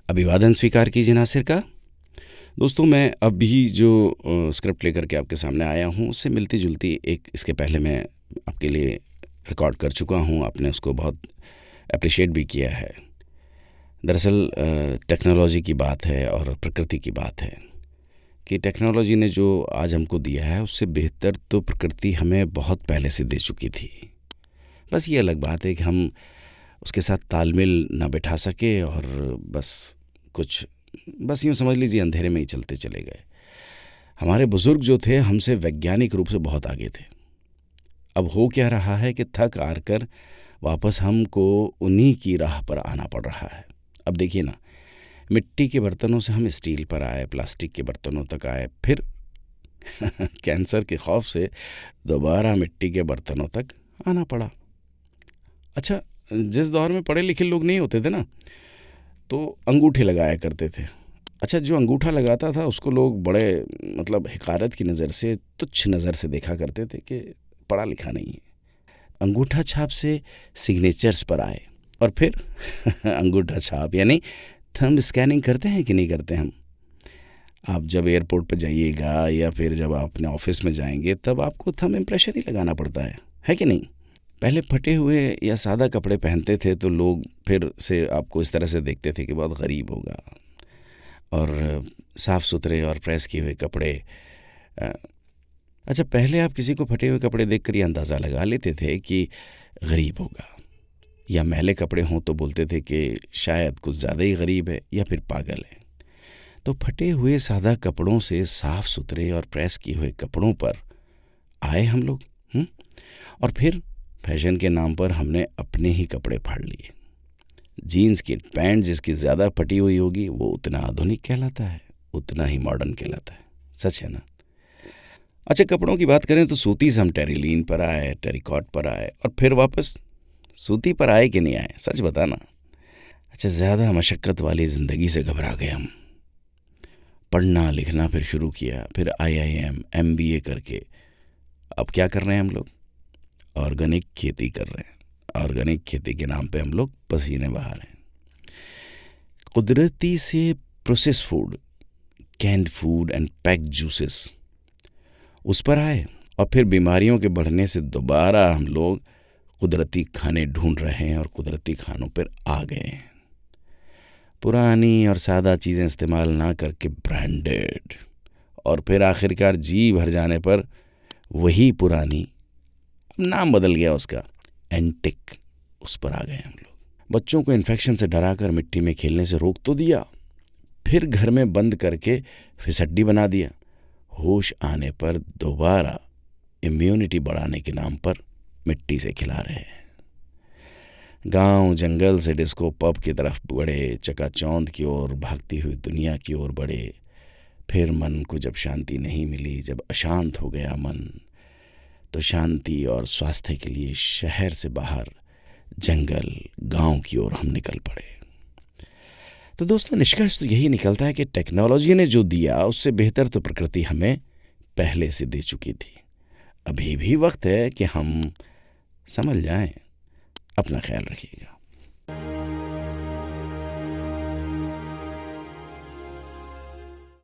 अभिवादन स्वीकार कीजिए नासिर का। दोस्तों, मैं अभी जो स्क्रिप्ट लेकर के आपके सामने आया हूँ उससे मिलती जुलती एक इसके पहले मैं आपके लिए रिकॉर्ड कर चुका हूँ। आपने उसको बहुत अप्रिशिएट भी किया है। दरअसल टेक्नोलॉजी की बात है और प्रकृति की बात है कि टेक्नोलॉजी ने जो आज हमको दिया है उससे बेहतर तो प्रकृति हमें बहुत पहले से दे चुकी थी। बस ये अलग बात है कि हम उसके साथ तालमेल ना बिठा सके और बस यूँ समझ लीजिए अंधेरे में ही चलते चले गए। हमारे बुज़ुर्ग जो थे हमसे वैज्ञानिक रूप से बहुत आगे थे। अब हो क्या रहा है कि थक हार कर वापस हमको उन्हीं की राह पर आना पड़ रहा है। अब देखिए ना, मिट्टी के बर्तनों से हम स्टील पर आए, प्लास्टिक के बर्तनों तक आए, फिर कैंसर के खौफ से दोबारा मिट्टी के बर्तनों तक आना पड़ा। अच्छा, जिस दौर में पढ़े लिखे लोग नहीं होते थे ना, तो अंगूठे लगाया करते थे। अच्छा, जो अंगूठा लगाता था उसको लोग बड़े हिकारत की नज़र से, तुच्छ नज़र से देखा करते थे कि पढ़ा लिखा नहीं है। अंगूठा छाप से सिग्नेचर्स पर आए और फिर अंगूठा छाप यानी थंब स्कैनिंग करते हैं कि नहीं करते हम। आप जब एयरपोर्ट पर जाइएगा या फिर जब आप अपने ऑफिस में जाएंगे तब आपको थंब इम्प्रेशन ही लगाना पड़ता है कि नहीं। पहले फटे हुए या सादा कपड़े पहनते थे तो लोग फिर से आपको इस तरह से देखते थे कि बहुत गरीब होगा, और साफ़ सुथरे और प्रेस किए हुए कपड़े। अच्छा, पहले आप किसी को फटे हुए कपड़े देखकर ये अंदाज़ा लगा लेते थे कि गरीब होगा, या मैले कपड़े हों तो बोलते थे कि शायद कुछ ज़्यादा ही गरीब है या फिर पागल है। तो फटे हुए सादा कपड़ों से साफ़ सुथरे और प्रेस किए हुए कपड़ों पर आए हम लोग। और फिर फैशन के नाम पर हमने अपने ही कपड़े फाड़ लिए। जीन्स की पैंट जिसकी ज़्यादा फटी हुई होगी वो उतना आधुनिक कहलाता है, उतना ही मॉडर्न कहलाता है। सच है ना। अच्छा, कपड़ों की बात करें तो सूती से हम टेरिलीन पर आए, टेरिकॉट पर आए, और फिर वापस सूती पर आए कि नहीं आए, सच बताना। अच्छा, ज़्यादा मशक्क़त वाली ज़िंदगी से घबरा गए हम। पढ़ना लिखना फिर शुरू किया, फिर IIM MBA करके अब क्या कर रहे हैं हम लोग? ऑर्गेनिक खेती कर रहे हैं। ऑर्गेनिक खेती के नाम पे हम लोग पसीने बहा रहे हैं। कुदरती से process food, canned food and packed juices उस पर आए, और फिर बीमारियों के बढ़ने से दोबारा हम लोग कुदरती खाने ढूंढ रहे हैं और कुदरती खानों पर आ गए हैं। पुरानी और सादा चीज़ें इस्तेमाल ना करके ब्रांडेड, और फिर आखिरकार जी भर जाने पर वही पुरानी, नाम बदल गया उसका, एंटिक, उस पर आ गए हम लोग। बच्चों को इन्फेक्शन से डराकर मिट्टी में खेलने से रोक तो दिया, फिर घर में बंद करके फिसड्डी बना दिया। होश आने पर दोबारा इम्यूनिटी बढ़ाने के नाम पर मिट्टी से खिला रहे हैं। गांव जंगल से डिस्को पब की तरफ बढ़े, चकाचौंध की ओर भागती हुई दुनिया की ओर बढ़े। फिर मन को जब शांति नहीं मिली, जब अशांत हो गया मन, तो शांति और स्वास्थ्य के लिए शहर से बाहर जंगल गांव की ओर हम निकल पड़े। तो दोस्तों, निष्कर्ष तो यही निकलता है कि टेक्नोलॉजी ने जो दिया उससे बेहतर तो प्रकृति हमें पहले से दे चुकी थी। अभी भी वक्त है कि हम समझ जाएं। अपना ख्याल रखिएगा।